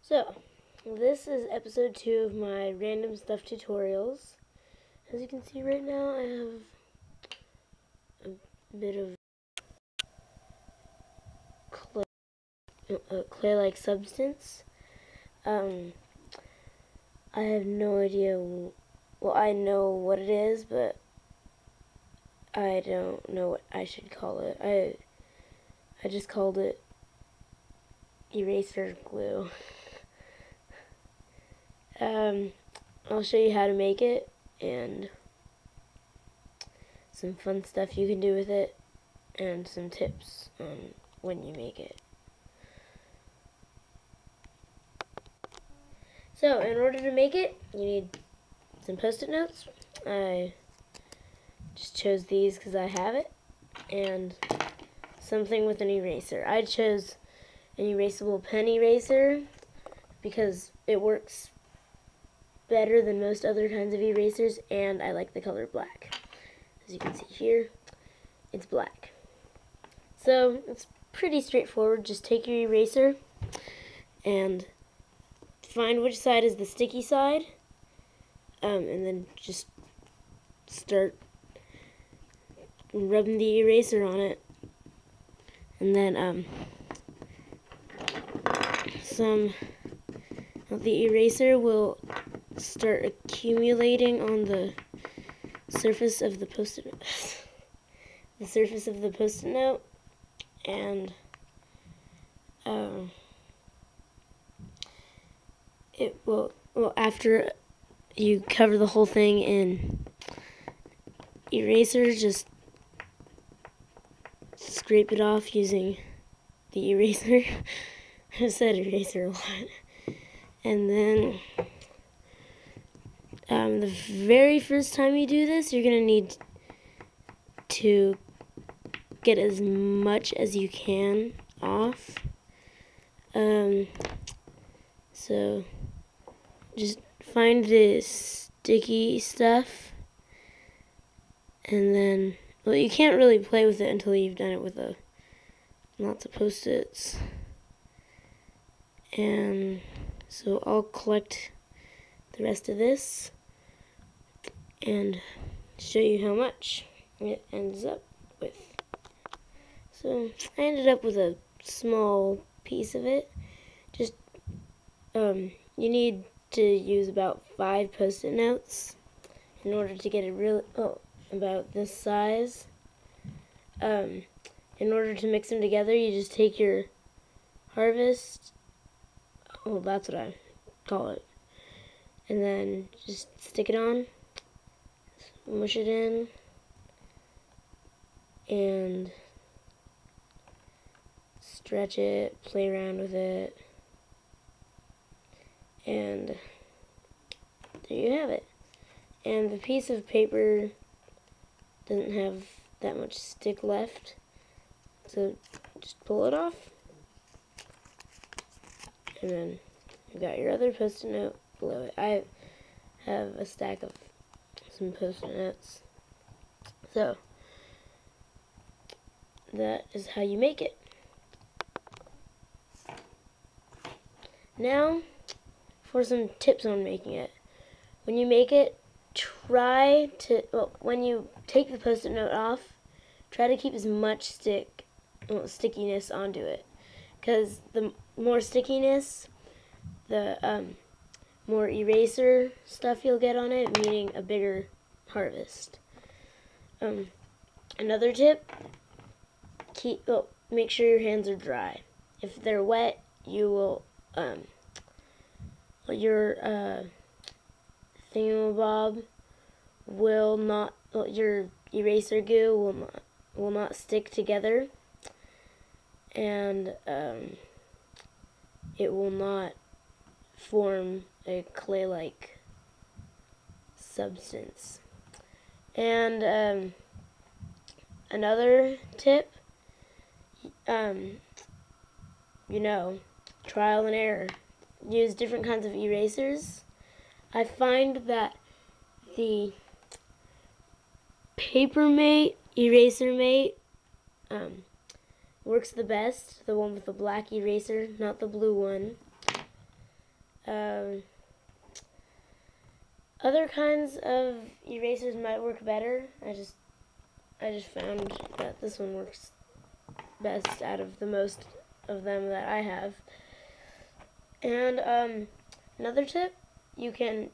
So, this is episode 2 of my random stuff tutorials. As you can see right now, I have a bit of clay-like substance. I have no idea, well, I know what it is, but I don't know what I should call it. I just called it eraser glue. I'll show you how to make it and some fun stuff you can do with it and some tips on when you make it. So, in order to make it, you need some Post-it notes. I just chose these because I have it, and something with an eraser. I chose an erasable pen eraser because it works better than most other kinds of erasers, and I like the color black. As you can see here, it's black. So it's pretty straightforward. Just take your eraser and find which side is the sticky side, and then just start rubbing the eraser on it, and then some of the eraser will start accumulating on the surface of the Post-it note. The surface of the Post-it note, and it will, after you cover the whole thing in eraser, just scrape it off using the eraser. I've said eraser a lot. And then the very first time you do this, you're going to need to get as much as you can off. So just find the sticky stuff, and then, well, you can't really play with it until you've done it with lots of Post-its. And so I'll collect the rest of this and show you how much it ends up with. So I ended up with a small piece of it. Just you need to use about 5 Post-it notes in order to get it really about this size. In order to mix them together, you just take your Harvest, that's what I call it, and then just stick it on, mush it in, and stretch it, play around with it, and there you have it. And the piece of paper doesn't have that much stick left, so just pull it off, and then you've got your other Post-it note below it. I have a stack of some Post-it notes. So that is how you make it. Now for some tips on making it. When you make it, try to, when you take the Post-it note off, try to keep as much stickiness onto it, because the more stickiness, the more eraser stuff you'll get on it, meaning a bigger harvest. Another tip, make sure your hands are dry. If they're wet, you will your thingamabob will not, your eraser goo will not stick together, and it will not form a clay-like substance. And another tip, trial and error. Use different kinds of erasers. I find that the Papermate Eraser Mate works the best, the one with the black eraser, not the blue one. Other kinds of erasers might work better. I just found that this one works best out of the most of them that I have. And another tip, you can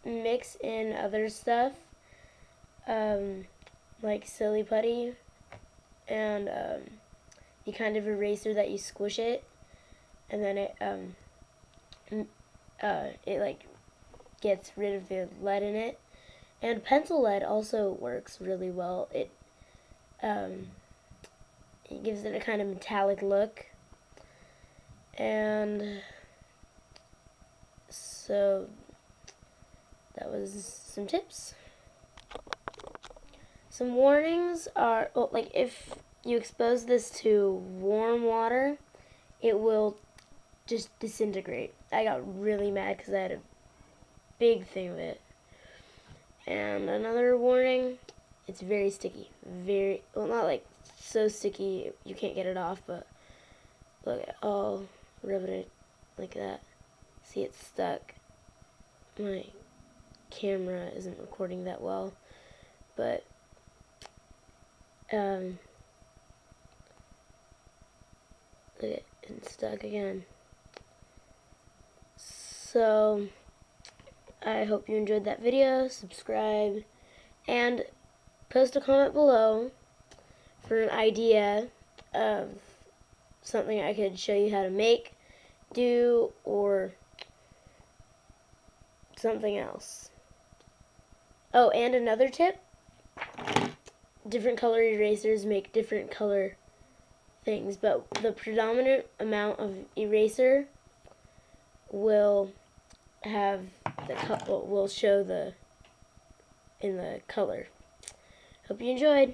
mix in other stuff, like Silly Putty, and the kind of eraser that you squish it, and then it like gets rid of the lead in it. And pencil lead also works really well. It gives it a kind of metallic look. And so that was some tips. Some warnings are, well, like if you expose this to warm water, it will just disintegrate. I got really mad because I had a big thing of it. And another warning, it's very sticky. Very, well, not like so sticky you can't get it off, but look, I'll rub it like that. See, it's stuck. My camera isn't recording that well, but look at it's stuck again. So I hope you enjoyed that video. Subscribe and post a comment below for an idea of something I could show you how to make, do, or something else. Oh, and another tip, different color erasers make different color things, but the predominant amount of eraser will have will show in the color. Hope you enjoyed.